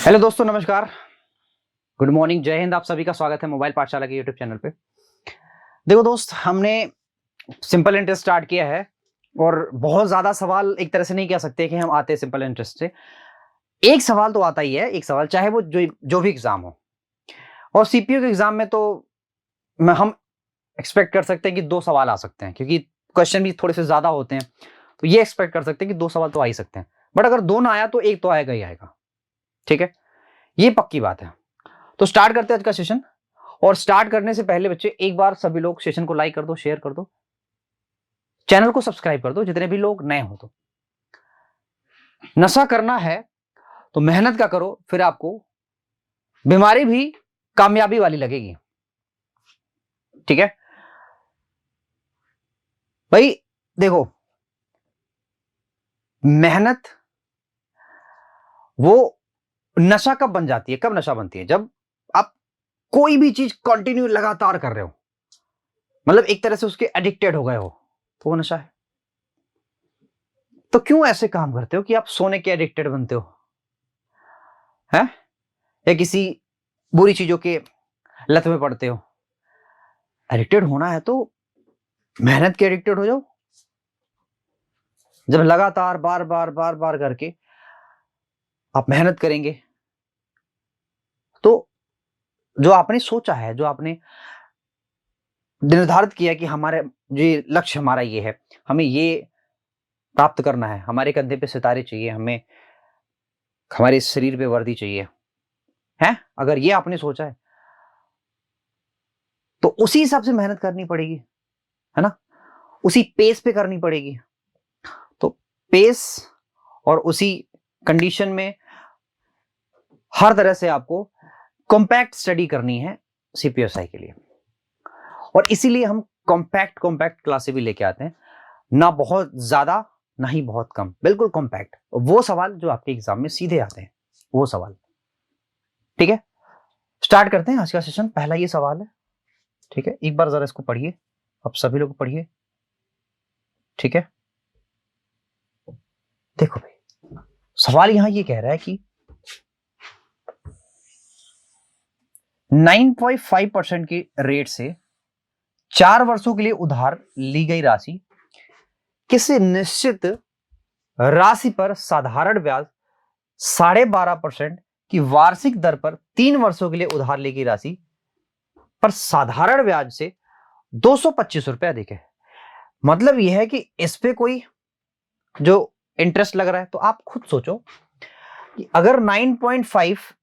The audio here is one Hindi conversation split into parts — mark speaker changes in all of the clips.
Speaker 1: हेलो दोस्तों, नमस्कार, गुड मॉर्निंग, जय हिंद। आप सभी का स्वागत है मोबाइल पाठशाला के यूट्यूब चैनल पे। देखो दोस्त, हमने सिंपल इंटरेस्ट स्टार्ट किया है और बहुत ज्यादा सवाल एक तरह से नहीं कह सकते कि हम आते हैं सिंपल इंटरेस्ट से। एक सवाल तो आता ही है, एक सवाल, चाहे वो जो भी एग्जाम हो। और सीपीयू के एग्जाम में तो हम एक्सपेक्ट कर सकते हैं कि 2 सवाल आ सकते हैं, क्योंकि क्वेश्चन भी थोड़े से ज्यादा होते हैं। तो ये एक्सपेक्ट कर सकते हैं कि 2 सवाल तो आ ही सकते हैं, बट अगर 2 ना आया तो एक तो आएगा ही आएगा। ठीक है, ये पक्की बात है। तो स्टार्ट करते हैं आज का सेशन। और स्टार्ट करने से पहले बच्चे, एक बार सभी लोग सेशन को लाइक कर दो, शेयर कर दो, चैनल को सब्सक्राइब कर दो, जितने भी लोग नए हो। तो नशा करना है तो मेहनत का करो, फिर आपको बीमारी भी कामयाबी वाली लगेगी। ठीक है भाई, देखो, मेहनत वो नशा कब बन जाती है, कब नशा बनती है? जब आप कोई भी चीज कंटिन्यू लगातार कर रहे हो, मतलब एक तरह से उसके एडिक्टेड हो गए हो, तो वो नशा है। तो क्यों ऐसे काम करते हो कि आप सोने के एडिक्टेड बनते हो, हैं? या किसी बुरी चीजों के लत में पड़ते हो? एडिक्टेड होना है तो मेहनत के एडिक्टेड हो जाओ। जब लगातार बार बार बार बार करके आप मेहनत करेंगे, तो जो आपने सोचा है, जो आपने निर्धारित किया कि हमारे ये लक्ष्य, हमारा ये है, हमें ये प्राप्त करना है, हमारे कंधे पे सितारे चाहिए, हमें हमारे शरीर पे वर्दी चाहिए, है? अगर ये आपने सोचा है तो उसी हिसाब से मेहनत करनी पड़ेगी, है ना? उसी पेस पे करनी पड़ेगी। तो पेस और उसी कंडीशन में हर तरह से आपको कॉम्पैक्ट स्टडी करनी है सीपीएसआई के लिए। और इसीलिए हम कॉम्पैक्ट कॉम्पैक्ट क्लासे भी लेके आते हैं, ना बहुत ज्यादा ना ही बहुत कम, बिल्कुल कॉम्पैक्ट। वो सवाल जो आपके एग्जाम में सीधे आते हैं, वो सवाल। ठीक है, स्टार्ट करते हैं आज का सेशन। पहला ये सवाल है, ठीक है? एक बार जरा इसको पढ़िए, अब सभी लोग पढ़िए। ठीक है, देखो भाई, सवाल यहां ये कह रहा है कि 9.5% की रेट से 4 वर्षों के लिए उधार ली गई राशि किसी निश्चित राशि पर साधारण ब्याज 12.5% की वार्षिक दर पर 3 वर्षों के लिए उधार ली गई राशि पर साधारण ब्याज से 225 रुपए अधिक है। मतलब यह है कि इस पे कोई जो इंटरेस्ट लग रहा है, तो आप खुद सोचो कि अगर 9.5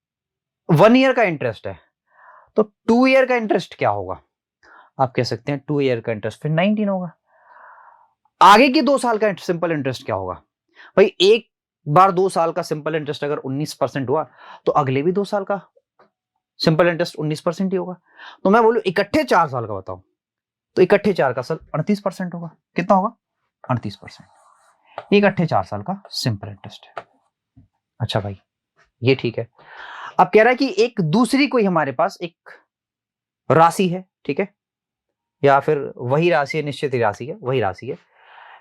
Speaker 1: 1 ईयर का इंटरेस्ट है, तो 2 ईयर का इंटरेस्ट क्या होगा? आप कह सकते हैं 2 ईयर का इंटरेस्ट फिर 19 होगा। आगे की 2 साल का सिंपल इंटरेस्ट क्या होगा? भाई, एक बार 2 साल का सिंपल इंटरेस्ट अगर 19% हुआ, तो अगले भी 2 साल का सिंपल इंटरेस्ट 19% ही होगा। तो मैं बोलूं इकट्ठे 4 साल का बताओ, तो इकट्ठे 4 का साल 38% होगा। कितना होगा? 38%। इकट्ठे 4 साल का सिंपल इंटरेस्ट है। अच्छा भाई, ये ठीक है। अब कह रहा है कि एक दूसरी कोई हमारे पास एक राशि है, ठीक है, या फिर वही राशि है, निश्चित ही राशि है, वही राशि है।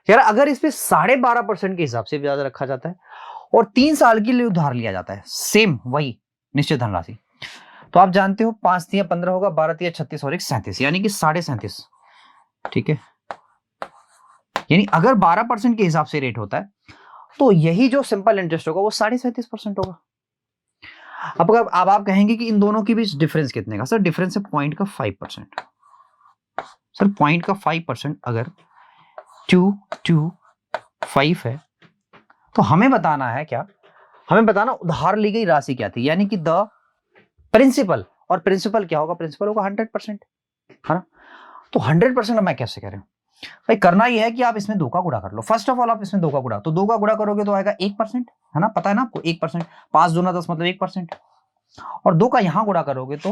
Speaker 1: कह रहा अगर इस पे 12.5% के हिसाब से ब्याज रखा जाता है और 3 साल के लिए उधार लिया जाता है, सेम वही निश्चित धनराशि, तो आप जानते हो 5×3=15 होगा, 12×3=36 और 1=37, यानी कि 37.5। ठीक है, यानी अगर 12% के हिसाब से रेट होता है, तो यही जो सिंपल इंटरेस्ट होगा वो 37.5% होगा। अब आप कहेंगे कि इन दोनों के बीच डिफरेंस कितने का? सर, डिफरेंस है पॉइंट का 5%। सर, पॉइंट का 5% अगर 225 है, तो हमें बताना है क्या? हमें बताना उधार ली गई राशि क्या थी, यानी कि द प्रिंसिपल। और प्रिंसिपल क्या होगा? प्रिंसिपल होगा 100%, है ना? तो 100% मैं कैसे कह रहा हूं भाई? करना यह है कि आप इसमें 2 का गुणा कर लो। फर्स्ट ऑफ ऑल आप इसमें 2 का गुणा, तो 2 का गुणा करोगे तो आएगा 1%, है ना? पता है ना आपको 1%, 5 दूना 10 मतलब 1%। और 2 का यहां गुणा करोगे तो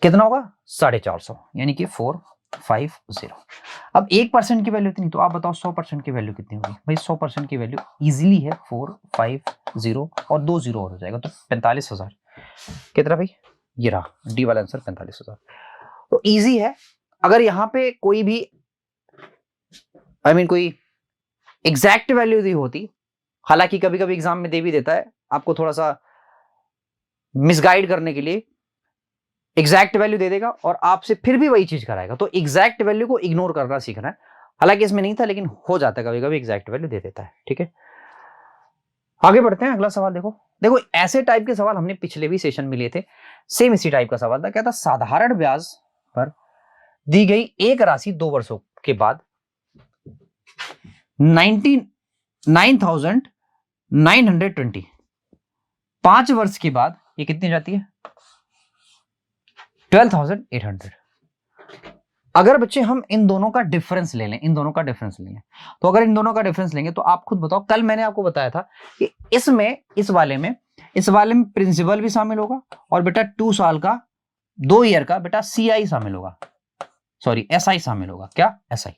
Speaker 1: कितना होगा? 450, यानी कि 450। अब 1% की वैल्यू इतनी, तो आप बताओ 100% की वैल्यू कितनी होगी? भाई 100% की वैल्यू इजीली है 450 और 2 जीरो और हो जाएगा, तो 45,000। कितना भाई? ये रहा डी वाला आंसर, 45,000। तो इजी है। अगर यहां पे कोई भी कोई एग्जैक्ट वैल्यू दी होती, हालांकि कभी कभी एग्जाम में दे भी देता है, आपको थोड़ा सा मिसगाइड करने के लिए एग्जैक्ट वैल्यू दे देगा और आपसे फिर भी वही चीज कराएगा। तो एग्जैक्ट वैल्यू को इग्नोर करना सीखना है। हालांकि इसमें नहीं था, लेकिन हो जाता है कभी कभी, एग्जैक्ट वैल्यू दे देता है। ठीक है, आगे बढ़ते हैं। अगला सवाल देखो। देखो ऐसे टाइप के सवाल हमने पिछले भी सेशन में लिए थे। सेम इसी टाइप का सवाल था। क्या था? साधारण ब्याज पर दी गई एक राशि 2 वर्षों के बाद 99,920, 5 वर्ष के बाद ये कितनी जाती है? 12,800। अगर बच्चे हम इन दोनों का डिफरेंस ले लें, इन दोनों का डिफरेंस ले लें, तो अगर इन दोनों का डिफरेंस लेंगे तो आप खुद बताओ। कल मैंने आपको बताया था कि इसमें, इस वाले में प्रिंसिपल भी शामिल होगा और बेटा 2 साल का, 2 ईयर का बेटा सीआई शामिल होगा, सॉरी एसआई शामिल होगा। क्या? एसआई,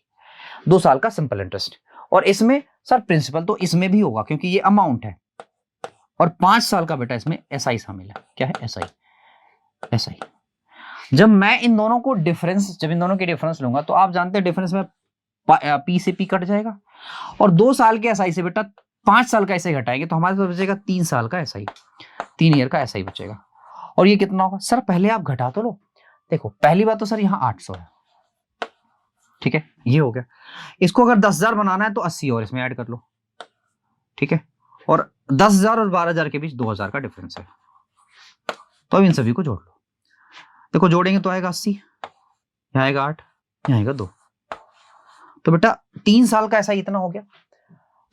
Speaker 1: 2 साल का सिंपल इंटरेस्ट। और इसमें सर प्रिंसिपल तो इसमें भी होगा क्योंकि ये अमाउंट है, और 5 साल का बेटा इसमें एसआई शामिल है। क्या है? एसआई। एसआई जब मैं इन दोनों को डिफरेंस, जब इन दोनों की डिफरेंस लूंगा तो आप जानते हैं डिफरेंस में पी से पी कट जाएगा, और 2 साल के एसआई से बेटा 5 साल का एसआई घटाएंगे तो हमारे पास बचेगा 3 साल का एसआई, 3 ईयर का एसआई बचेगा। और ये कितना होगा? सर पहले आप घटा तो लो। देखो पहली बात तो सर यहाँ 800 है, ठीक है, ये हो गया। इसको अगर 10,000 बनाना है तो 80 और इसमें ऐड कर लो, ठीक है। और 10,000 और 12,000 के बीच 2,000 का डिफरेंस है, तो अब इन सभी को जोड़ लो। देखो जोड़ेंगे तो आएगा 80, यहाँ आएगा 8, यहाँ आएगा 2, तो बेटा 3 साल का ऐसा ही इतना हो गया।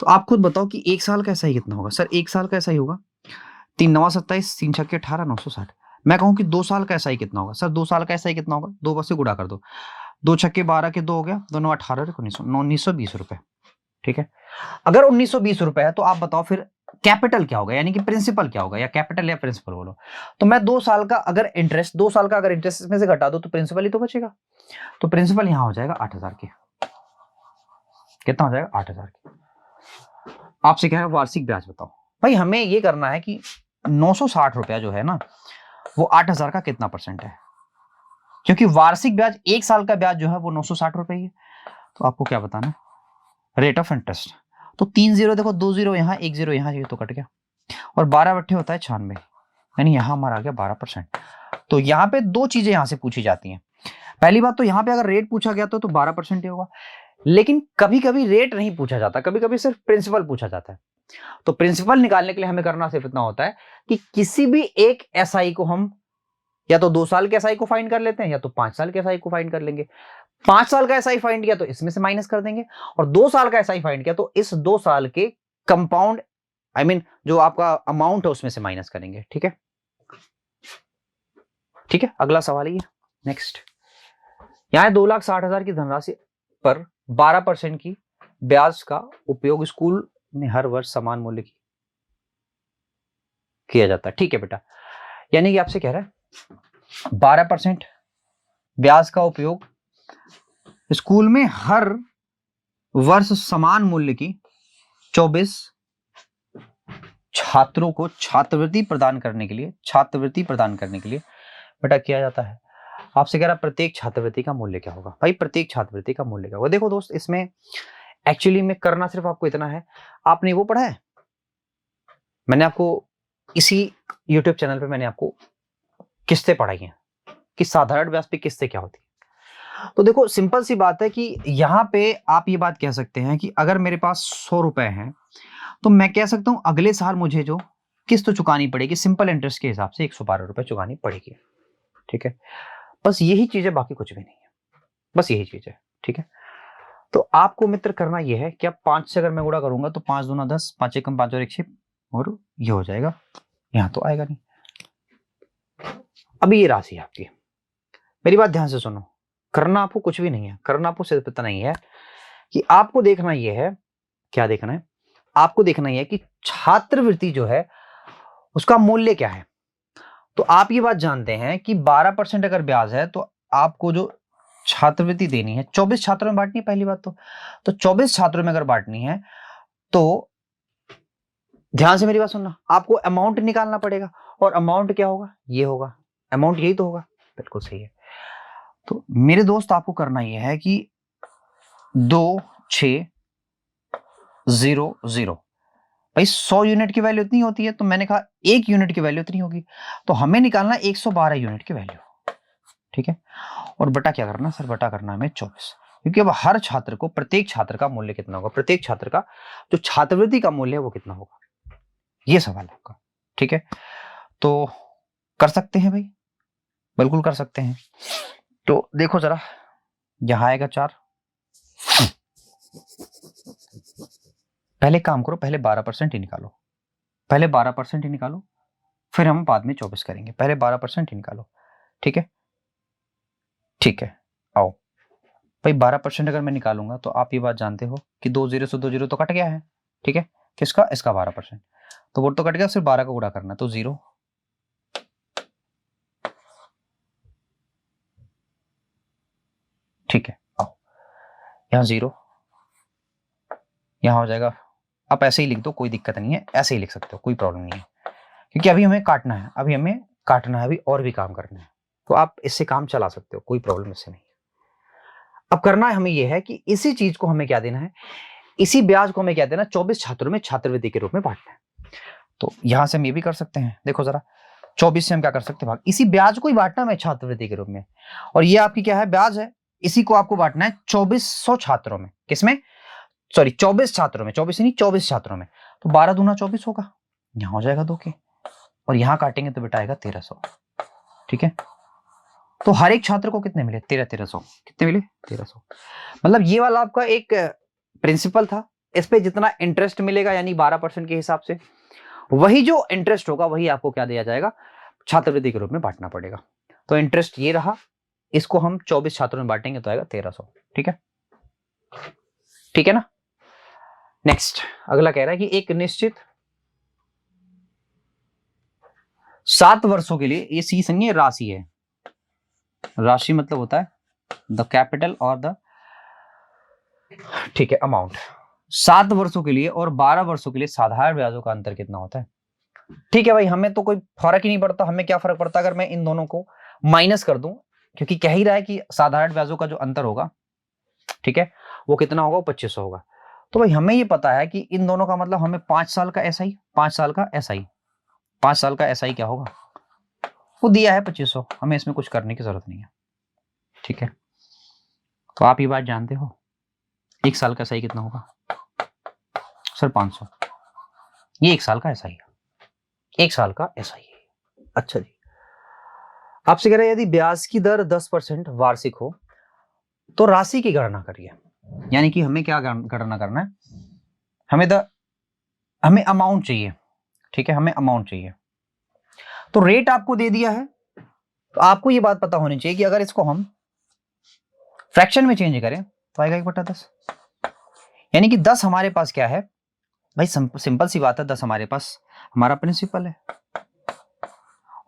Speaker 1: तो आप खुद बताओ कि 1 साल का ऐसा ही कितना होगा? सर 1 साल का ऐसा ही होगा 3 9 27, 3 6 18, 960। मैं कहूं कि 2 साल का ऐसा ही कितना होगा? सर 2 साल का ऐसा ही कितना होगा? 2 बस से गुणा कर दो, 2 छक्के 12 के 2 हो गया, दोनों 18 1920 रुपए, ठीक है। अगर 1920 रुपए है तो आप बताओ फिर कैपिटल क्या होगा, यानी कि प्रिंसिपल क्या होगा, या कैपिटल या प्रिंसिपल बोलो। तो मैं 2 साल का अगर इंटरेस्ट, 2 साल का अगर इंटरेस्ट इसमें से घटा दो तो प्रिंसिपल ही तो बचेगा। तो प्रिंसिपल यहां हो जाएगा 8,000 के। कितना हो जाएगा? 8,000 के। आपसे कह रहा है वार्षिक ब्याज बताओ। भाई हमें ये करना है कि 960 रुपया जो है ना, वो 8,000 का कितना परसेंट है, क्योंकि वार्षिक ब्याज 1 साल का ब्याज जो है वो 960 रुपए ही है। तो आपको क्या बताना है? Rate of interest. तो 3 जीरो देखो, 2 जीरो यहाँ, 1 जीरो यहाँ, ये तो कट गया, और 12 बट्ठे होता है 96, यानी यहां हमारा आ गया 12%। तो यहाँ पे 2 चीजें यहां से पूछी जाती हैं। पहली बात तो यहाँ पे अगर रेट पूछा गया तो 12% ही होगा, लेकिन कभी कभी रेट नहीं पूछा जाता, कभी कभी सिर्फ प्रिंसिपल पूछा जाता है। तो प्रिंसिपल निकालने के लिए हमें करना सिर्फ इतना होता है कि किसी भी एक एसआई को हम या तो 2 साल के एसआई को फाइंड कर लेते हैं, या तो 5 साल के एसआई को फाइंड कर लेंगे। 5 साल का एसआई फाइंड किया तो इसमें से माइनस कर देंगे, और 2 साल का एसआई फाइंड किया तो इस 2 साल के कंपाउंड, आई मीन जो आपका अमाउंट है उसमें से माइनस करेंगे। ठीक है, ठीक है। अगला सवाल है नेक्स्ट। यहां 2,60,000 की धनराशि पर 12% की ब्याज का उपयोग स्कूल में हर वर्ष समान मूल्य की किया जाता है। ठीक है बेटा, यानी कि आपसे कह रहा है 12% ब्याज का उपयोग स्कूल में हर वर्ष समान मूल्य की 24 छात्रों को छात्रवृत्ति प्रदान करने के लिए बेटा किया जाता है। आपसे कह रहा प्रत्येक छात्रवृत्ति का मूल्य क्या होगा? भाई प्रत्येक छात्रवृत्ति का मूल्य क्या होगा? देखो दोस्त, इसमें एक्चुअली में करना सिर्फ आपको इतना है। आपने वो पढ़ा है, मैंने आपको इसी YouTube चैनल पे मैंने आपको किस्तें पढ़ाई हैं कि साधारण ब्याज पे किस्तें क्या होती है। तो देखो सिंपल सी बात है कि यहाँ पे आप ये बात कह सकते हैं कि अगर मेरे पास 100 रुपए हैं तो मैं कह सकता हूं अगले साल मुझे जो किस्त चुकानी पड़ेगी सिंपल इंटरेस्ट के हिसाब से 112 रुपए चुकानी पड़ेगी। ठीक है, बस यही चीज है, बाकी कुछ भी नहीं है, बस यही चीज है। ठीक है, तो आपको मित्र करना यह है कि अब 5 से अगर मैं गुणा करूंगा तो 5 दूना 10, 5 एकम 5 और 1 6, और ये हो जाएगा, यहां तो आएगा नहीं। अभी ये राशि आपकी, मेरी बात ध्यान से सुनो, करना आपको कुछ भी नहीं है, करना आपको सिर्फ इतना ही है कि आपको देखना यह है, क्या देखना है? आपको देखना यह है कि छात्रवृत्ति जो है उसका मूल्य क्या है। तो आप ये बात जानते हैं कि 12% अगर ब्याज है तो आपको जो छात्रवृत्ति देनी है 24 छात्रों में बांटनी है। पहली बात तो 24 छात्रों में अगर बांटनी है तो ध्यान से मेरी बात सुनना, आपको अमाउंट निकालना पड़ेगा, और अमाउंट क्या होगा? ये होगा, अमाउंट यही तो होगा। बिल्कुल सही है। तो मेरे दोस्त आपको करना यह है कि 2600 भाई 100 यूनिट की वैल्यू इतनी होती है, तो मैंने कहा 1 यूनिट की वैल्यू इतनी होगी, तो हमें निकालना 112 यूनिट की वैल्यू। ठीक है, और बटा क्या करना सर, बटा करना हमें 24, क्योंकि अब हर छात्र को, प्रत्येक छात्र का मूल्य कितना होगा, प्रत्येक छात्र का जो छात्रवृत्ति का मूल्य है वो कितना होगा, ये सवाल है आपका। ठीक है, तो कर सकते हैं भाई, बिल्कुल कर सकते हैं। तो देखो जरा, यहां आएगा 4, पहले काम करो, पहले 12% ही निकालो, पहले 12% ही निकालो, फिर हम बाद में 24 करेंगे, पहले 12% ही निकालो। ठीक है, ठीक है, आओ भाई। 12% अगर मैं निकालूंगा तो आप ये बात जानते हो कि 2 0 से 2 0 तो कट गया है। ठीक है, किसका, इसका 12%, तो वो तो कट गया, सिर्फ 12 का गुणा करना, तो 0। ठीक है, आओ यहां 0, यहां हो जाएगा। आप ऐसे ही लिख दो, कोई दिक्कत नहीं है, ऐसे ही लिख सकते हो, कोई प्रॉब्लम नहीं है, क्योंकि अभी हमें काटना है, अभी हमें काटना है, अभी और भी काम करना है, तो आप इससे काम चला सकते हो, कोई प्रॉब्लम इससे नहीं। अब करना है हमें यह है कि इसी चीज को हमें क्या देना है, इसी ब्याज को हमें क्या देना, 24 छात्रों में छात्रवृत्ति के रूप में बांटना है। तो यहां से हम ये भी कर सकते हैं, देखो जरा, 24 से हम क्या कर सकते हैं भाग, इसी ब्याज को ही बांटना है छात्रवृत्ति के रूप में, और ये आपकी क्या है, ब्याज है, इसी को आपको बांटना है 2400 छात्रों में, किसमें, सॉरी 24 छात्रों में, 24 नहीं 24 छात्रों में, तो 12 दूना 24 होगा, यहां हो जाएगा 2 के, और यहां काटेंगे तो बेटा आएगा 1300। ठीक है, तो हर एक छात्र को कितने मिले, 1300, कितने मिले, 1300। मतलब ये वाला आपका एक प्रिंसिपल था, इस पे जितना इंटरेस्ट मिलेगा यानी 12% के हिसाब से, वही जो इंटरेस्ट होगा वही आपको क्या दिया जाएगा, छात्रवृत्ति के रूप में बांटना पड़ेगा। तो इंटरेस्ट ये रहा, इसको हम 24 छात्रों में बांटेंगे तो आएगा 1300। ठीक है, ठीक है ना। नेक्स्ट अगला कह रहा है कि एक निश्चित 7 वर्षों के लिए, ये सी संज्ञा राशि है, राशि मतलब होता है द कैपिटल और द, ठीक है, अमाउंट, 7 वर्षों के लिए और 12 वर्षों के लिए साधारण ब्याजों का अंतर कितना होता है। ठीक है भाई, हमें तो कोई फर्क ही नहीं पड़ता, हमें क्या फर्क पड़ता अगर मैं इन दोनों को माइनस कर दूं, क्योंकि कह ही रहा है कि साधारण ब्याजों का जो अंतर होगा, ठीक है, वो कितना होगा, वो 2500 होगा। तो भाई हमें ये पता है कि इन दोनों का मतलब, हमें 5 साल का एसआई, 5 साल का एसआई, 5 साल का एसआई क्या होगा, वो दिया है 2500, हमें इसमें कुछ करने की जरूरत नहीं है। ठीक है, तो आप ये बात जानते हो, 1 साल का एसआई कितना होगा सर, 500, ये 1 साल का एसआई है, 1 साल का एसआई है। अच्छा जी, आपसे कह रहे हैं यदि ब्याज की दर 10% वार्षिक हो तो राशि की गणना करिए, यानी कि हमें क्या गणना करना है, हमें अमाउंट चाहिए। ठीक है, हमें अमाउंट चाहिए, तो रेट आपको दे दिया है, तो आपको ये बात पता होनी चाहिए कि अगर इसको हम फ्रैक्शन में चेंज करें तो आएगा 1/10, यानी कि 10 हमारे पास क्या है भाई, सिंपल सी बात है, 10 हमारे पास हमारा प्रिंसिपल है,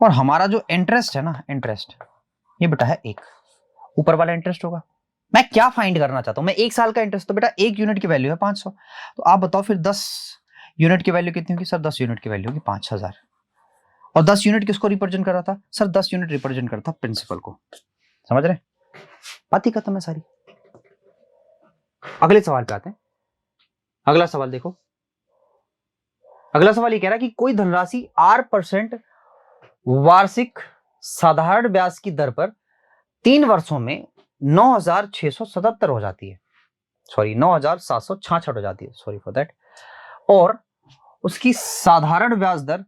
Speaker 1: और हमारा जो इंटरेस्ट है ना, इंटरेस्ट ये बेटा है 1, ऊपर वाला इंटरेस्ट होगा। मैं क्या फाइंड करना चाहता हूं, मैं 1 साल का इंटरेस्ट, तो बेटा 1 यूनिट की वैल्यू है 500, तो आप बताओ फिर 10 यूनिट की वैल्यू कितनी होगी सर, 10 यूनिट की वैल्यू होगी 5000, और 10 यूनिट किसको रिप्रेजेंट कर रहा था सर, 10 यूनिट रिप्रेजेंट करता प्रिंसिपल को, समझ रहे, बात ही खत्म है सारी। अगले सवाल पे आते हैं, अगला सवाल देखो, अगला सवाल ये कह रहा है कि कोई धनराशि R% वार्षिक साधारण ब्याज की दर पर 3 वर्षों में 9677 हो जाती है, सॉरी 9766 हो जाती है, सॉरी फॉर दैट, और उसकी साधारण ब्याज दर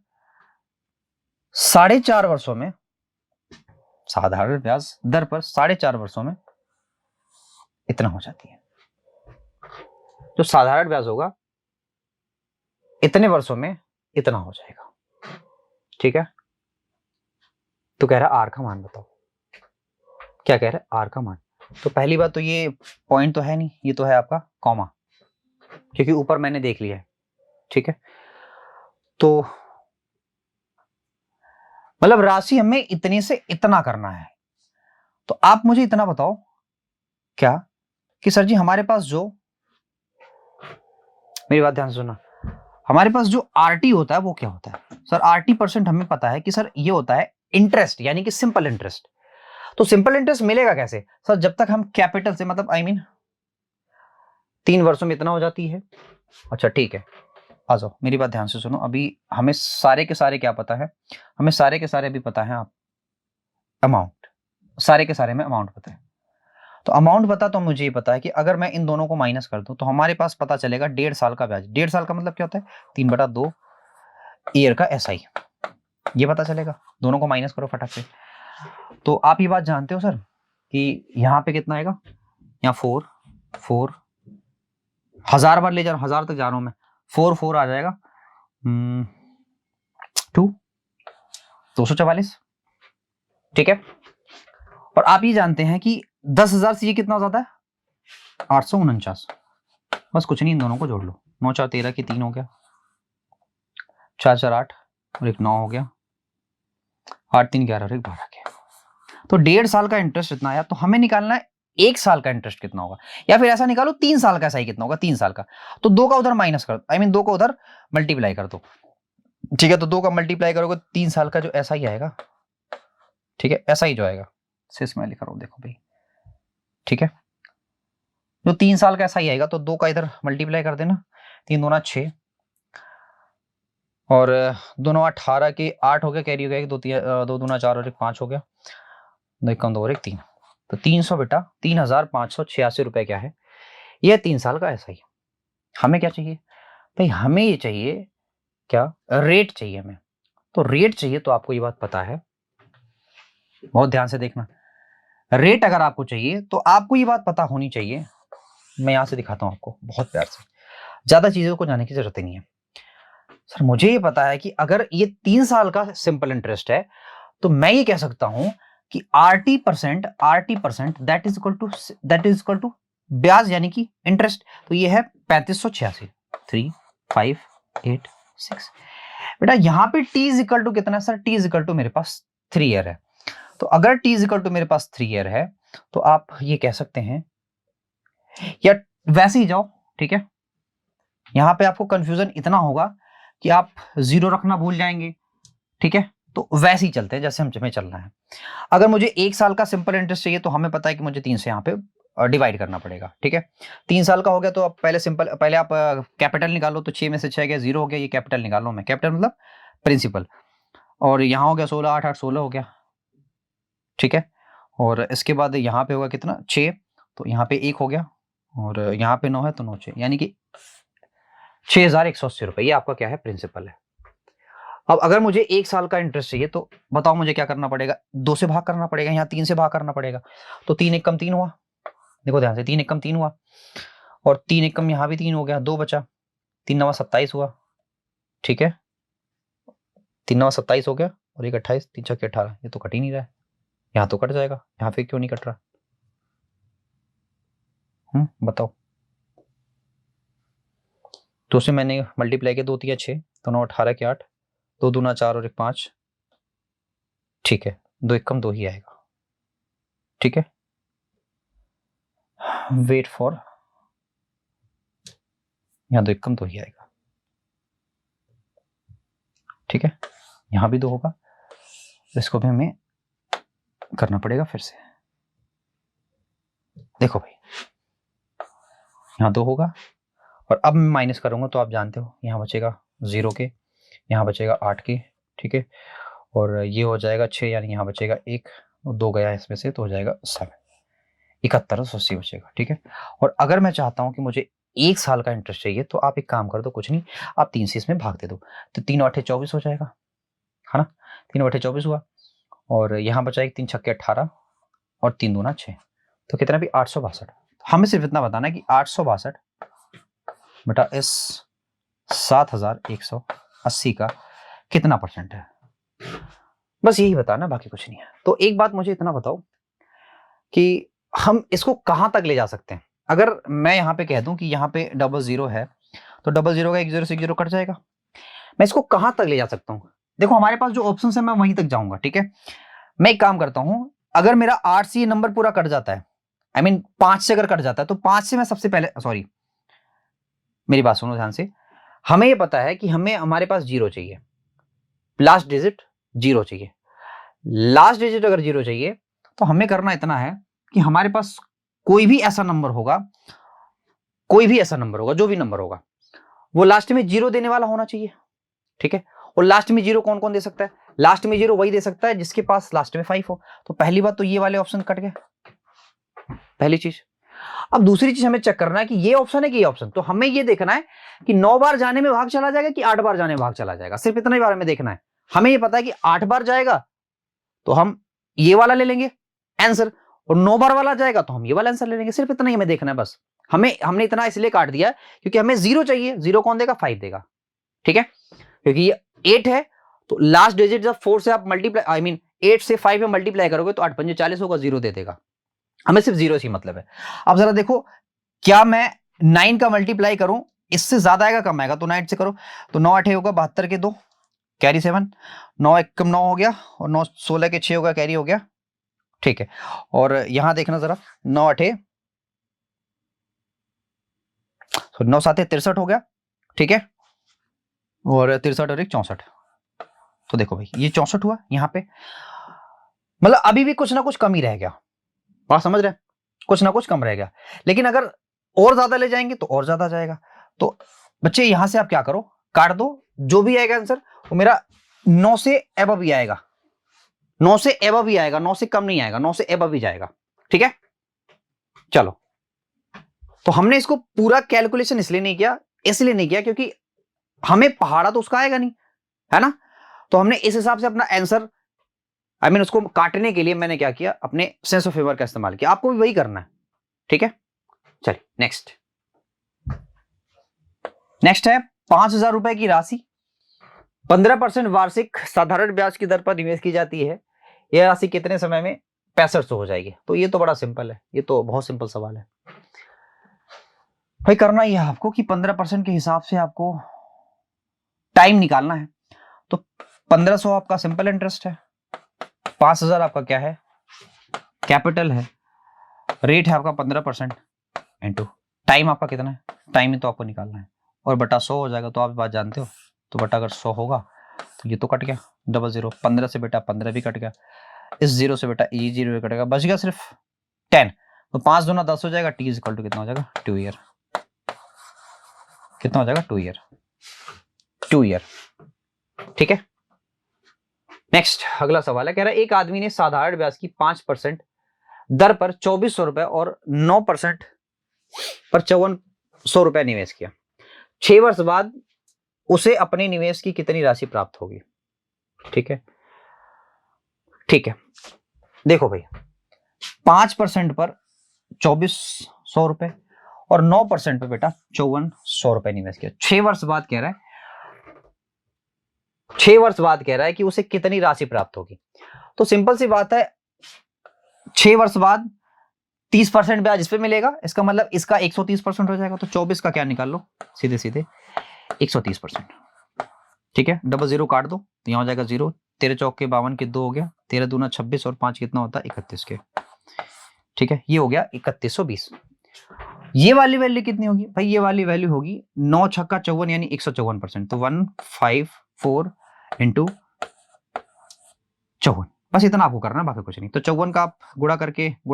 Speaker 1: 4.5 वर्षों में, साधारण ब्याज दर पर 4.5 वर्षों में इतना हो जाती है, जो साधारण ब्याज होगा इतने वर्षों में इतना हो जाएगा। ठीक है, तो कह रहा है आर का मान बताओ, क्या कह रहा है, आर का मान। तो पहली बात तो ये पॉइंट तो है नहीं, ये तो है आपका कॉमा, क्योंकि ऊपर मैंने देख लिया है। ठीक है, तो मतलब राशि हमें इतने से इतना करना है, तो आप मुझे इतना बताओ क्या कि सर जी हमारे पास जो, मेरी बात ध्यान से सुनना, हमारे पास जो आरटी होता है वो क्या होता है सर, RT% हमें पता है कि सर ये होता है इंटरेस्ट, यानी कि सिंपल इंटरेस्ट। तो सिंपल इंटरेस्ट मिलेगा कैसे सर, जब तक हम कैपिटल से, मतलब 3 वर्षों में इतना हो जाती है। अच्छा ठीक है, आ जाओ, मेरी बात ध्यान से सुनो। अभी हमें सारे के सारे क्या पता है, हमें सारे के सारे अभी पता है आप अमाउंट, सारे के सारे में अमाउंट पता है। तो अमाउंट पता तो मुझे ये पता है कि अगर मैं इन दोनों को माइनस कर दूं तो हमारे पास पता चलेगा 1.5 साल का ब्याज। 1.5 साल का मतलब क्या होता है, 3/2 ईयर का SI, ये पता चलेगा। दोनों को माइनस करो फटाक से। तो आप ये बात जानते हो सर कि यहाँ पे कितना आएगा, यहाँ 4 1000 बार ले जा रहा हूं, 1000 तक जा रहा हूं मैं, 4 आ जाएगा 244, ठीक है। और आप ये जानते हैं कि 10,000 से ये कितना ज्यादा है, 849। बस कुछ नहीं, इन दोनों को जोड़ लो, 9 4 13 की 3 हो गया, 4 4 8 और 1 9 हो गया, 8 3 11 और 1 12 के। तो 1.5 साल का इंटरेस्ट इतना आया। तो हमें निकालना है 1 साल का इंटरेस्ट कितना होगा, या फिर ऐसा निकालो 3 साल का SI कितना होगा, 3 साल का। तो 2 का उधर माइनस कर, आई मीन 2 को उधर मल्टीप्लाई कर दो, ठीक है। तो 2 का मल्टीप्लाई करोगे 3 साल का जो SI आएगा, ठीक है, SI जो आएगा सिर्फ मैं लिख रहा हूं, देखो भाई, ठीक है। जो 3 साल का SI आएगा तो 2 का इधर मल्टीप्लाई कर देना, 3 दूना 6 और 2 9 18 के 8 हो गया, कैरी हो गया, 2 दूना 4 और 1 5 हो गया, 2 1 2 और 1 3। तो 300 बेटा 3,586 रुपए क्या है, यह 3 साल का SI। हमें क्या चाहिए भाई, हमें ये चाहिए क्या, रेट चाहिए हमें। तो रेट चाहिए तो आपको ये बात पता है, बहुत ध्यान से देखना। रेट अगर आपको चाहिए तो आपको ये बात पता होनी चाहिए। मैं यहां से दिखाता हूं आपको बहुत प्यार से, ज्यादा चीजों को जाने की जरूरत नहीं है। सर मुझे ये पता है कि अगर ये 3 साल का सिंपल इंटरेस्ट है तो मैं ये कह सकता हूं कि RT% that is equal to ब्याज यानी कि इंटरेस्ट। तो ये है 3586, 3 5 8 6। बेटा यहाँ पे T इज इक्वल टू कितना है sir, T is equal to मेरे पास 3 ईयर है। तो अगर T इज इक्वल टू मेरे पास 3 ईयर है तो आप ये कह सकते हैं, या वैसे ही जाओ, ठीक है। यहां पे आपको कंफ्यूजन इतना होगा कि आप 0 रखना भूल जाएंगे, ठीक है। तो वैसे ही चलते हैं जैसे हमें चलना है। अगर मुझे 1 साल का सिंपल इंटरेस्ट चाहिए तो हमें पता है कि मुझे 3 से यहाँ पे डिवाइड करना पड़ेगा, ठीक है। 3 साल का हो गया तो अब पहले आप कैपिटल निकालो। तो 6 में से 6 गया, 0 हो गया, ये कैपिटल निकालो। मैं कैपिटल मतलब प्रिंसिपल, और यहाँ हो गया 16 8 8 16 हो गया, ठीक है। और इसके बाद यहाँ पे होगा कितना 6, तो यहाँ पे 1 हो गया, और यहाँ पे 9 है तो 9 6, यानी कि 6,180 रुपए, ये आपका क्या है, प्रिंसिपल है। अब अगर मुझे 1 साल का इंटरेस्ट चाहिए तो बताओ मुझे क्या करना पड़ेगा, 2 से भाग करना पड़ेगा, यहाँ 3 से भाग करना पड़ेगा। तो 3 1 कम 3 हुआ, देखो ध्यान से, 3 1 कम 3 हुआ, और 3 1 कम यहाँ भी 3 हो गया, 2 बचा, 3 9 27 हुआ, ठीक है। 3 9 27 हो गया, और 1 28, 3 6 18, ये तो कट ही नहीं रहा है, यहाँ तो कट जाएगा, यहाँ पे क्यों नहीं कट रहा, बताओ। तो से मैंने मल्टीप्लाई किया, 2 3 6, तो 9 18 के 8, 2 दूना 4 और 1 5, ठीक है। 2 1 कम 2 ही आएगा, ठीक है। वेट फॉर, यहाँ 2 1 कम 2 ही आएगा, ठीक है। यहाँ भी 2 होगा, इसको भी हमें करना पड़ेगा फिर से। देखो भाई यहाँ 2 होगा, और अब मैं माइनस करूंगा तो आप जानते हो यहाँ बचेगा 0 के, यहाँ बचेगा 8 के, ठीक है। और ये हो जाएगा 6, यानी यहाँ बचेगा 1, 2 गया इसमें से तो हो जाएगा 7, 7180 बचेगा, ठीक है। और अगर मैं चाहता हूं कि मुझे 1 साल का इंटरेस्ट चाहिए तो आप एक काम कर दो, कुछ नहीं, आप 3 से इसमें भाग दे दो, तो 3 8 24 हो जाएगा, है ना। 3 8 24 हुआ, और यहाँ बचा 1 3 6 18, और 3 दूना 6, तो कितना भी 862। हमें सिर्फ इतना बताना है कि 862 बेटा इस 7,180 का कितना परसेंट है, बस यही बताना, बाकी कुछ नहीं है। तो एक बात मुझे इतना बताओ कि हम इसको कहां तक ले जा सकते हैं। अगर मैं यहां पे कह दूं कि यहां पे 00 है तो 00 का 1 0 से 1 0 कट जाएगा। मैं इसको कहां तक ले जा सकता हूं, देखो हमारे पास जो ऑप्शन है मैं वहीं तक जाऊंगा, ठीक है। मैं एक काम करता हूं, अगर मेरा 8 से ये नंबर पूरा कट जाता है, आई मीन 5 से अगर कट जाता है, तो 5 से मैं सबसे पहले, सॉरी मेरी बात सुनो ध्यान से, हमें ये पता है कि हमें हमारे पास 0 चाहिए, लास्ट डिजिट 0 चाहिए। लास्ट डिजिट अगर 0 चाहिए तो हमें करना इतना है कि हमारे पास कोई भी ऐसा नंबर होगा, कोई भी ऐसा नंबर होगा, जो भी नंबर होगा, वो लास्ट में जीरो देने वाला होना चाहिए, ठीक है। और लास्ट में जीरो कौन कौन दे सकता है? लास्ट में जीरो वही दे सकता है जिसके पास लास्ट में 5 हो। तो पहली बात तो ये वाले ऑप्शन कट गए, पहली चीज। अब दूसरी चीज हमें चेक करना है कि ये ऑप्शन है कि ये ऑप्शन, तो हमें ये देखना है कि 9 बार जाने में भाग चला जाएगा कि 8 बार जाने में भाग चला जाएगा, सिर्फ इतना ही बारे में देखना है। हमें ये पता है कि 8 बार जाएगा तो हम ये वाला ले लेंगे आंसर, और 9 बार वाला जाएगा तो हम ये वाला आंसर ले लेंगे, सिर्फ इतना ही हमें देखना है बस। हमने इतना इसलिए काट दिया क्योंकि हमें जीरो चाहिए, जीरो कौन देगा? 5 देगा, ठीक है। क्योंकि ये 8 है तो लास्ट डिजिट जब 4 से आप मल्टीप्लाई, आई मीन 8 से 5 में मल्टीप्लाई करोगे तो 8 पंजे 40 होगा, जीरो दे देगा। हमें सिर्फ जीरो से मतलब है। अब जरा देखो, क्या मैं 9 का मल्टीप्लाई करूं, इससे ज्यादा आएगा कम आएगा? तो 9 से करो तो 9 8 होगा 72 के 2 कैरी 7, 9 1 9 हो गया, और 9 16 के 6 होगा कैरी हो गया, ठीक है। और यहां देखना जरा, 9 8 9 7 63 हो गया, ठीक है। और 63 और 1 64, तो देखो भाई ये 64 हुआ यहां पे, मतलब अभी भी कुछ ना कुछ कम ही रह गया, बात समझ रहे हैं? कुछ ना कुछ कम रह गया, लेकिन अगर और ज्यादा ले जाएंगे तो और ज्यादा जाएगा। तो बच्चे यहां से आप क्या करो, काट दो, जो भी आएगा आंसर वो मेरा 9 से एबव ही आएगा, 9 से एबव ही आएगा, 9 से कम नहीं आएगा, 9 से एबव ही जाएगा, ठीक है। चलो, तो हमने इसको पूरा कैलकुलेशन इसलिए नहीं किया क्योंकि हमें पहाड़ा तो उसका आएगा नहीं, है ना। तो हमने इस हिसाब से अपना आंसर, आई मीन उसको काटने के लिए मैंने क्या किया, अपने सेंस ऑफ ह्यूमर का इस्तेमाल किया। आपको भी वही करना है, ठीक है। चलिए नेक्स्ट है 5,000 रुपए की राशि 15% वार्षिक साधारण ब्याज की दर पर निवेश की जाती है। यह राशि कितने समय में 6500 हो जाएगी? तो ये तो बड़ा सिंपल है, ये तो बहुत सिंपल सवाल है भाई। करना ही है आपको कि 15% के हिसाब से आपको टाइम निकालना है। तो 1500 आपका सिंपल इंटरेस्ट है, 5,000 आपका क्या है? कैपिटल है, रेट है आपका 15% इंटू टाइम आपका कितना है? टाइम ही तो आपको निकालना है, और बटा 100 हो जाएगा। तो आप बात जानते हो, तो बटा अगर 100 होगा तो ये तो कट गया, डबल जीरो, 15 से बेटा 15 भी कट गया, इस जीरो से बेटा ये जीरो भी कटेगा, बच गया सिर्फ 10। तो 5 दूना 10 हो जाएगा, टी इज इक्वल टू कितना हो जाएगा? 2 ईयर। कितना हो जाएगा? 2 ईयर, 2 ईयर, ठीक है। नेक्स्ट अगला सवाल है, कह रहा है एक आदमी ने साधारण ब्याज की 5% दर पर 2400 रुपए और 9% पर 5400 रुपए निवेश किया। 6 वर्ष बाद उसे अपने निवेश की कितनी राशि प्राप्त होगी? ठीक है, ठीक है। देखो भाई, 5% पर 2400 रुपए और 9% पे बेटा 5400 रुपए निवेश किया। 6 वर्ष बाद कह रहा है, 6 वर्ष बाद कह रहा है कि उसे कितनी राशि प्राप्त होगी। तो सिंपल सी बात है, 6 वर्ष बाद 30% ब्याज इस पे मिलेगा, इसका मतलब इसका 130% हो जाएगा। तो 24 का क्या निकाल लो, सीधे सीधे 130%, ठीक है। डबल जीरो काट दो तो यहां हो जाएगा 0, 13 चौक के 52 के 2 हो गया, 13 दूना 26 और 5 कितना होता है? 31 के, ठीक है। ये हो गया 3120। ये वाली वैल्यू कितनी होगी भाई? ये वाली वैल्यू होगी 9 छक्का 54 यानी 154%। तो 154 इंटू 54, बस इतना आपको करना है, बाकी कुछ नहीं। तो 54 का आप गुणा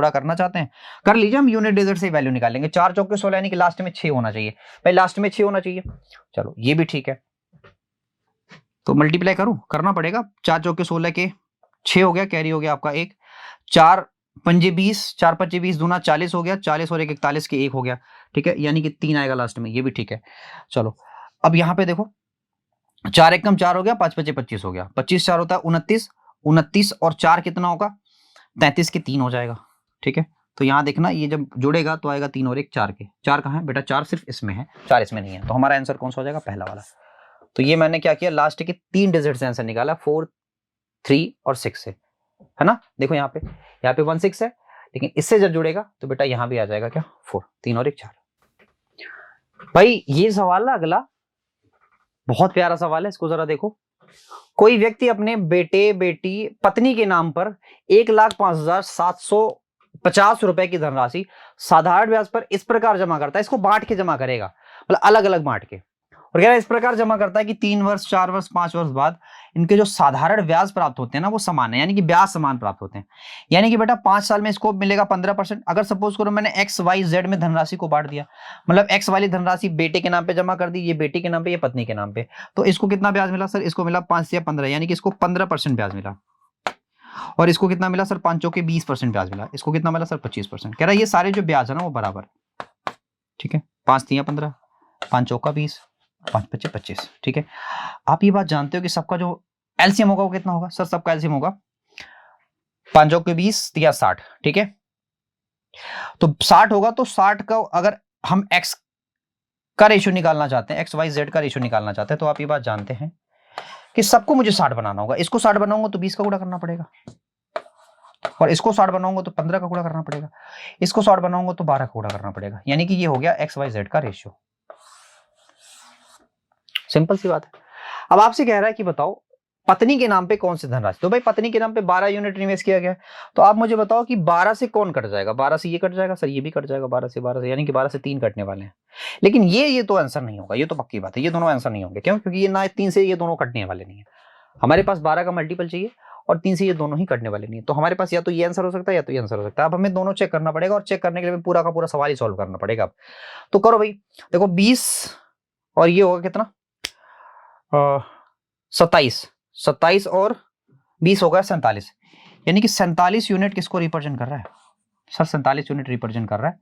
Speaker 1: करना चाहते हैं कर लीजिए, हम यूनिट डिजिट से वैल्यू निकालेंगे। 4 चौके 16 यानी कि लास्ट में 6 होना चाहिए भाई, लास्ट में 6 होना चाहिए। चलो ये भी ठीक है, तो मल्टीप्लाई करूं, करना पड़ेगा। 4 चौके 16 के 6 हो गया, कैरी हो गया आपका 1, 4 पंजे 20, 4 पंजे 20 दूना 40 हो गया, 40 और 1 41 के 1 हो गया, ठीक है। यानी कि 3 आएगा लास्ट में, ये भी ठीक है। चलो अब यहां पे देखो, 4 एकम 4 हो गया, 5 पचे 25 हो गया, 25 4 होता है 29, 29 और 4 कितना होगा? 33 के 3 हो जाएगा, ठीक है। तो यहां देखना, ये जब जुड़ेगा तो आएगा 3 और 1 4 के। 4 कहां है बेटा? 4 सिर्फ इसमें है, 4 इसमें नहीं है। तो हमारा आंसर कौन सा हो जाएगा? पहला वाला। तो ये मैंने क्या किया, लास्ट के 3 डिजिट से आंसर निकाला, 4 3 और 6 से, है ना। देखो यहाँ पे 1 6 है, लेकिन इससे जब जुड़ेगा तो बेटा यहां भी आ जाएगा क्या? 4, 3 और 1 4। भाई ये सवाल ना अगला बहुत प्यारा सवाल है, इसको जरा देखो। कोई व्यक्ति अपने बेटे बेटी पत्नी के नाम पर 1,05,750 रुपए की धनराशि साधारण ब्याज पर इस प्रकार जमा करता है, इसको बांट के जमा करेगा, मतलब अलग अलग बांट के, और कह रहा है इस प्रकार जमा करता है कि 3 वर्ष 4 वर्ष 5 वर्ष बाद इनके जो साधारण ब्याज प्राप्त होते हैं ना वो समान है, यानी कि ब्याज समान प्राप्त होते हैं। यानी कि बेटा 5 साल में इसको मिलेगा 15%। अगर सपोज करो मैंने एक्स वाई जेड में धनराशि को बांट दिया, मतलब एक्स वाली धनराशि बेटे के नाम पे जमा कर दी, ये बेटी के नाम पे, ये पत्नी के नाम पे, तो इसको कितना ब्याज मिला सर? इसको मिला 5 या 15, यानी कि इसको 15% ब्याज मिला। और इसको कितना मिला सर? 5 चौके 20% ब्याज मिला। इसको कितना मिला सर? 25%। कह रहा है ये सारे जो ब्याज है ना वो बराबर, ठीक है, 5 3 15, 5 चौका 20, 5 25 25, ठीक है। आप ये बात जानते हो कि सबका जो एलसीएम होगा वो कितना होगा सर? सबका एलसीएम होगा 5 चौके 20 या 60, ठीक है। तो 60 होगा, तो 60 का अगर हम एक्स का रेशियो निकालना चाहते हैं, एक्स वाई जेड का रेशियो निकालना चाहते हैं, तो आप ये बात जानते हैं कि सबको मुझे 60 बनाना होगा। इसको 60 बनाऊंगा तो 20 का गुणा करना पड़ेगा, और इसको 60 बनाऊंगा तो 15 का गुणा करना पड़ेगा, इसको 60 बनाऊंगा तो 12 का गुणा करना पड़ेगा। यानी कि ये हो गया एक्स वाई जेड का रेशियो। सिंपल सी बात है। अब आपसे कह रहा है कि बताओ पत्नी के नाम पे कौन सी धनराशि, तो भाई पत्नी के नाम पे 12 यूनिट निवेश किया गया है, तो आप मुझे बताओ कि 12 से कौन कट जाएगा? 12 से ये कट जाएगा सर, ये भी कट जाएगा 12 से, यानी कि 12 से 3 कटने वाले हैं। लेकिन ये तो आंसर नहीं होगा, ये तो पक्की बात है, ये दोनों आंसर नहीं होंगे। क्यों? क्योंकि ये ना 3 से ये दोनों कटने वाले नहीं है। हमारे पास 12 का मल्टीपल चाहिए और 3 से ये दोनों ही कटने वाले नहीं है। तो हमारे पास या तो ये आंसर हो सकता है या तो ये आंसर हो सकता है। अब हमें दोनों चेक करना पड़ेगा, और चेक करने के लिए पूरा का पूरा सवाल ही सॉल्व करना पड़ेगा। तो करो भाई, देखो 20 और ये होगा कितना? 27 और 20 होगा 47, यानी कि 47 यूनिट किसको रिप्रेजेंट कर रहा है सर? 47 यूनिट रिप्रेजेंट कर रहा है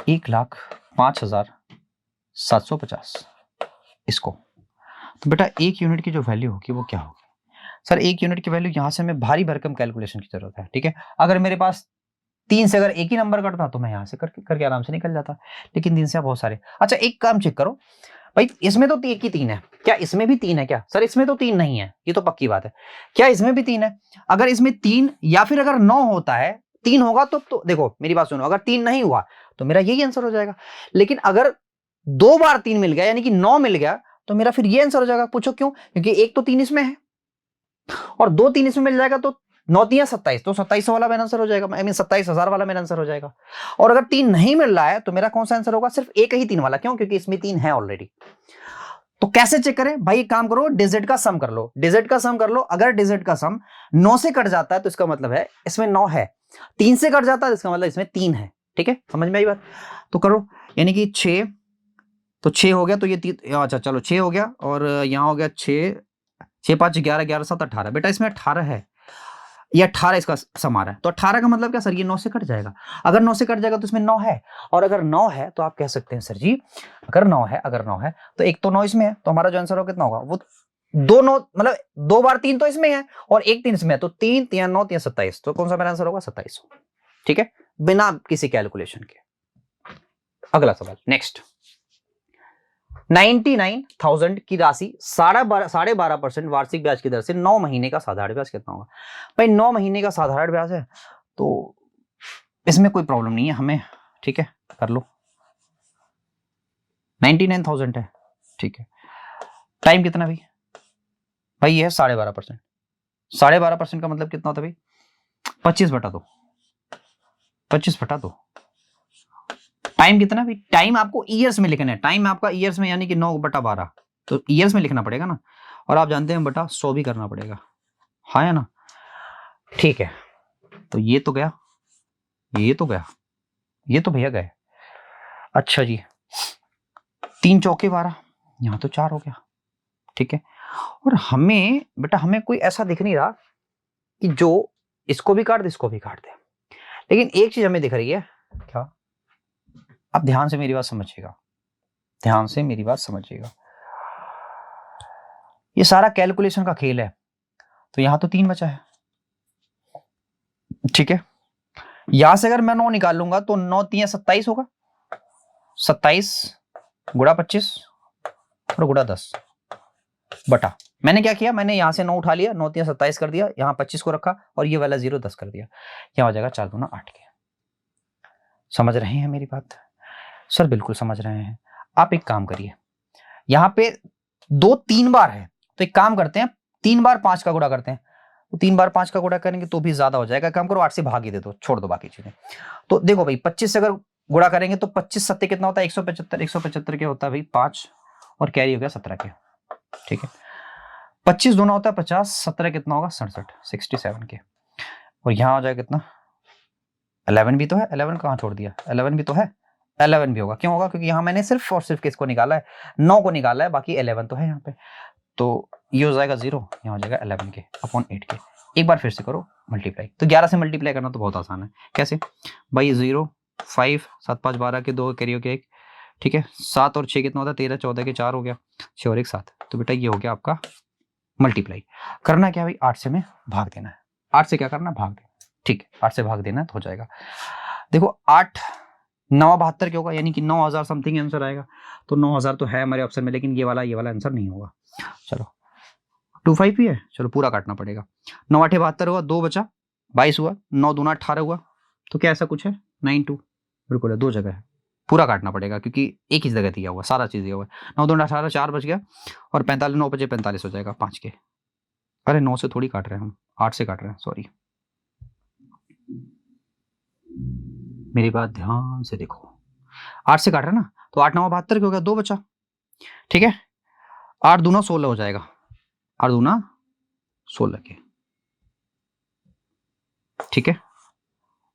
Speaker 1: 1,05,750 इसको। तो बेटा 1 यूनिट की जो वैल्यू होगी वो क्या होगी सर? 1 यूनिट की वैल्यू यहां से हमें भारी भरकम कैलकुलेशन की जरूरत है, ठीक है। अगर मेरे पास 3 से अगर एक ही नंबर कटता तो मैं यहां से करके आराम से निकल जाता, लेकिन 3 से बहुत सारे। अच्छा एक काम चेक करो भाई, इसमें तो 1 की 3 है, क्या इसमें भी 3 है क्या सर? इसमें तो 3 नहीं है, ये तो पक्की बात है। क्या इसमें भी 3 है? अगर इसमें 3 या फिर अगर 9 होता है, 3 होगा तो देखो मेरी बात सुनो, अगर 3 नहीं हुआ तो मेरा यही आंसर हो जाएगा। लेकिन अगर 2 बार 3 मिल गया यानी कि 9 मिल गया तो मेरा फिर ये आंसर हो जाएगा। पूछो क्यों? क्योंकि एक तो 3 इसमें है और 2 3 इसमें मिल जाएगा, तो 9 3 27, तो 27 वाला मेरा आंसर हो जाएगा, आई मीन 27,000 वाला मेरा आंसर हो जाएगा। और अगर 3 नहीं मिल रहा है तो मेरा कौन सा आंसर होगा? सिर्फ एक ही 3 वाला। क्यों? क्योंकि इसमें 3 है ऑलरेडी। तो कैसे चेक करें भाई? एक काम करो, डिजिट का सम कर लो, डिजिट का सम कर लो। अगर डिजिट का सम 9 से कट जाता है तो इसका मतलब है इसमें 9 है, 3 से कट जाता है तो इसका मतलब इसमें 3 है, ठीक है। समझ में आई बात? तो करो, यानी कि 6, तो 6 हो गया, तो ये अच्छा चलो 6 हो गया, और यहां हो गया 6 6 5 11 11 7 18। बेटा इसमें 18 है, ये 18 इसका सम आ रहा है, तो 18 का मतलब क्या सर? ये 9 से कट जाएगा। अगर 9 से कट जाएगा तो इसमें 9 है, और अगर 9 है तो आप कह सकते हैं सर जी अगर 9 है तो एक तो 9 इसमें है, तो हमारा जो आंसर होगा कितना होगा? वो 2 9, मतलब 2 बार 3 तो इसमें है और एक 3 इसमें है, तो 3 3 9 3 27, तो कौन सा मेरा आंसर होगा? 27, ठीक है, बिना किसी कैलकुलेशन के। अगला सवाल नेक्स्ट। 99,000 की राशि 12.5% वार्षिक ब्याज की दर से 9 महीने का साधारण ब्याज कितना होगा? भाई 9 महीने का साधारण ब्याज है तो इसमें कोई प्रॉब्लम नहीं है हमें, ठीक है, कर लो। 99,000 है, ठीक है। टाइम कितना भाई? भाई ये है 12.5%। 12.5% का मतलब कितना होता है भाई? 25/2, 25/2। टाइम कितना भी? टाइम आपको ईयर्स में लिखना है, टाइम आपका ईयर्स में, यानी कि 9/12, तो ईयर्स में लिखना पड़ेगा ना। और आप जानते हैं बटा 100 भी करना पड़ेगा, हाँ है ना, ठीक है। तो ये तो गया, ये तो गया, ये तो भैया गए। अच्छा जी, 3 चौके 12, यहां तो 4 हो गया, ठीक है। और हमें बेटा हमें कोई ऐसा दिख नहीं रहा कि जो इसको भी काट दे इसको भी काट दे, लेकिन एक चीज हमें दिख रही है। क्या? अब ध्यान से मेरी बात समझिएगा, ध्यान से मेरी बात समझिएगा। ये सारा कैलकुलेशन का खेल है, तो यहां तो 3 बचा है, ठीक है। यहां से अगर मैं 9 निकाल लूंगा तो 9 3 27 होगा, 27 गुणा 25 और गुणा 10 बटा, मैंने क्या किया? मैंने यहां से 9 उठा लिया, 9 3 27 कर दिया, यहां 25 को रखा और ये वाला 0 10 कर दिया, यहां हो जाएगा 4 दूना 8 के। समझ रहे हैं मेरी बात? सर बिल्कुल समझ रहे हैं। आप एक काम करिए, यहां पे 2 3 बार है, तो एक काम करते हैं 3 बार 5 का गुणा करते हैं, तो 3 बार 5 का गुणा करेंगे तो भी ज्यादा हो जाएगा। काम करो 8 से भाग ही दे दो, छोड़ दो बाकी चीजें। तो देखो भाई 25 से अगर गुणा करेंगे तो 25 सत्ते कितना होता है? 175, 175 क्या होता है भाई? 5 और कैरी हो गया 17 के। ठीक है, 25 दूना होता है 50, 17 कितना होगा 67, 67 के। और यहाँ हो जाएगा कितना 11 भी तो है, 11 कहाँ छोड़ दिया, 11 भी तो है, 11 भी होगा। क्यों होगा, क्योंकि यहाँ मैंने सिर्फ और सिर्फ किसको निकाला है, 9 को निकाला है, बाकी 11 तो है यहाँ पे। तो ये हो जाएगा 0, यहाँ हो जाएगा 11 के अपॉन 8 के। एक बार फिर से करो मल्टीप्लाई। तो 11 से मल्टीप्लाई करना तो बहुत आसान है। कैसे भाई, 0 5 7 5 12 के 2 कैरी हो गया 1। ठीक है, 7 और 6 कितना होता है 13, 14 के 4 हो गया, 6 और 1 7। तो बेटा ये हो गया आपका मल्टीप्लाई। करना क्या भाई, 8 से में भाग देना है। 8 से क्या करना, भाग देना। ठीक है, 8 से भाग देना तो हो जाएगा। देखो 8 9 72 क्या होगा, यानी कि 9000 समथिंग आंसर आएगा। तो 9000 तो है हमारे ऑप्शन में, लेकिन ये वाला आंसर नहीं होगा। चलो 25 भी है, चलो पूरा काटना पड़ेगा। 9 8 72 हुआ, 2 बचा 22 हुआ, 9 दूना 18 हुआ। तो क्या ऐसा कुछ है 92, बिल्कुल है, 2 जगह है, पूरा काटना पड़ेगा क्योंकि एक ही जगह दिया हुआ, सारा चीज दिया हुआ है। 9 दूना 18, 4 बच गया, और 45 9 बचे 45 हो जाएगा 5 के। अरे 9 से थोड़ी काट रहे हैं हम, 8 से काट रहे हैं, सॉरी। मेरी बात ध्यान से देखो, 8 से काट रहे हैं ना, तो 8 9 72 हो गया, 2 बचा। ठीक है, 8 दूना 16 हो जाएगा, 8 दूना 16 के। ठीक है,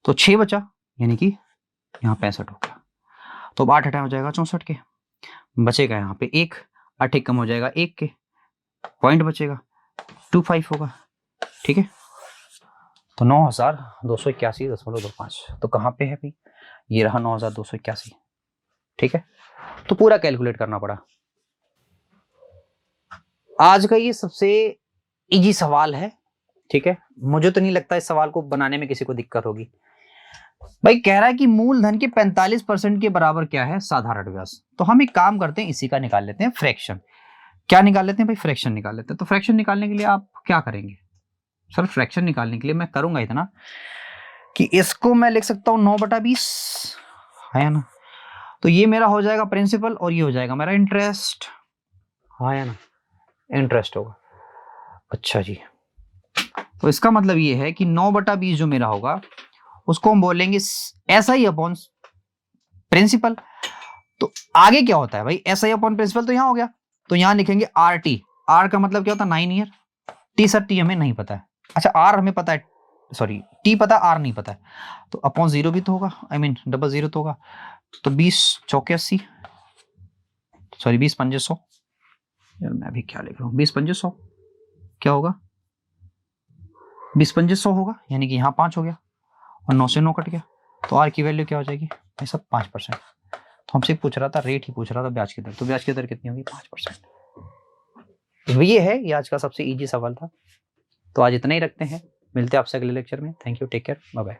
Speaker 1: तो 6 बचा, यानी कि यहाँ 65 हो गया। तो अब 8 हटा हो जाएगा 64 के, बचेगा यहाँ पे 1, 8 कम हो जाएगा 1 के, पॉइंट बचेगा 25 होगा। ठीक है, तो 9281.25। तो कहाँ पे है भाई, ये रहा 9281। ठीक है, तो पूरा कैलकुलेट करना पड़ा। आज का ये सबसे इजी सवाल है। ठीक है, मुझे तो नहीं लगता इस सवाल को बनाने में किसी को दिक्कत होगी। भाई कह रहा है कि मूलधन के 45% के बराबर क्या है, साधारण व्यास। तो हम एक काम करते हैं, इसी का निकाल लेते हैं फ्रैक्शन। क्या निकाल लेते हैं भाई, फ्रैक्शन निकाल लेते हैं। तो फ्रैक्शन निकालने के लिए आप क्या करेंगे सर, फ्रैक्शन निकालने के लिए मैं करूंगा इतना कि इसको मैं लिख सकता हूं 9/20, है ना। तो ये मेरा हो जाएगा प्रिंसिपल और ये हो जाएगा मेरा इंटरेस्ट, है ना, इंटरेस्ट होगा। अच्छा जी, तो इसका मतलब ये है कि 9/20 जो मेरा होगा उसको हम बोलेंगे ऐसा ही अपॉन प्रिंसिपल। तो आगे क्या होता है भाई, ऐसा ही अपॉन प्रिंसिपल, तो यहां हो गया। तो यहां लिखेंगे आर टी। आर का मतलब क्या होता है 9 ईयर। टी सर, टी हमें नहीं पता है। अच्छा आर हमें पता है, सॉरी टी पता, आर नहीं पता है। तो अपॉन 0 भी तो होगा, आई मीन 00 तो होगा। तो 20 चौके 80, सॉरी 20 पंजे 100। यार मैं अभी क्या लिख रहा हूँ, 20 पंजे 100 क्या होगा, 20 पंजे 100 होगा, यानी कि यहाँ 5 हो गया और 9 से 9 कट गया। तो आर की वैल्यू क्या हो जाएगी भाई सब 5%। तो हमसे पूछ रहा था, रेट ही पूछ रहा था ब्याज की दर। तो ब्याज की दर कितनी होगी 5%। ये है, ये आज का सबसे इजी सवाल था। तो आज इतना ही रखते हैं, मिलते हैं आपसे अगले लेक्चर में। Thank you, take care, bye bye.